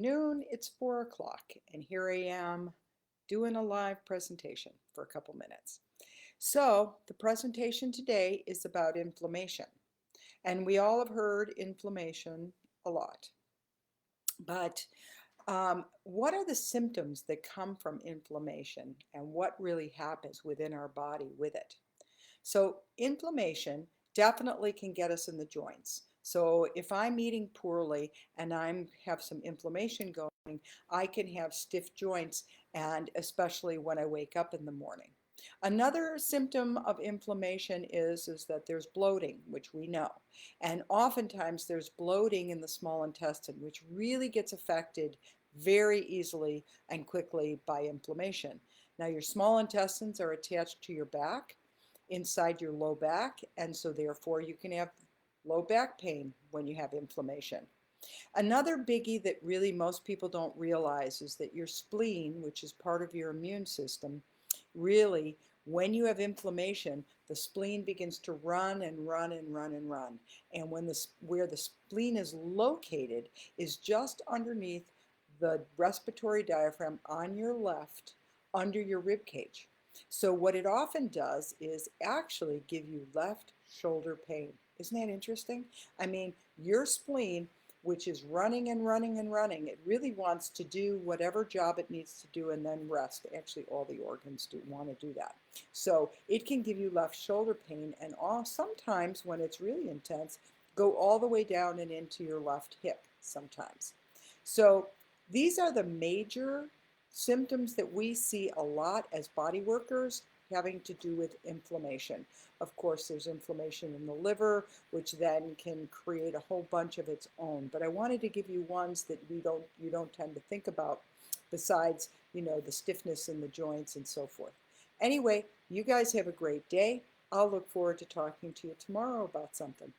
afternoon. It's 4 o'clock, and here I am doing a live presentation for a couple minutes. So, the presentation today is about inflammation, and we all have heard inflammation a lot. But what are the symptoms that come from inflammation, and what really happens within our body with it? So inflammation definitely can get us in the joints. So if I'm eating poorly and I have some inflammation going, I can have stiff joints, and especially when I wake up in the morning. Another symptom of inflammation is that there's bloating, which we know. And oftentimes there's bloating in the small intestine, which really gets affected very easily and quickly by inflammation. Now, your small intestines are attached to your back, inside your low back, and so therefore you can have low back pain when you have inflammation. Another biggie that really most people don't realize is that your spleen, which is part of your immune system, really, when you have inflammation, the spleen begins to run and run and run and run. And where the spleen is located is just underneath the respiratory diaphragm on your left, under your rib cage. So what it often does is actually give you left shoulder pain. Isn't that interesting? I mean, your spleen, which is running and running and running, it really wants to do whatever job it needs to do and then rest. Actually, all the organs do want to do that. So it can give you left shoulder pain, and sometimes when it's really intense, go all the way down and into your left hip sometimes. So these are the major symptoms that we see a lot as body workers, having to do with inflammation. Of course, there's inflammation in the liver, which then can create a whole bunch of its own. But I wanted to give you ones that you don't tend to think about, besides, the stiffness in the joints and so forth. Anyway, you guys have a great day. I'll look forward to talking to you tomorrow about something.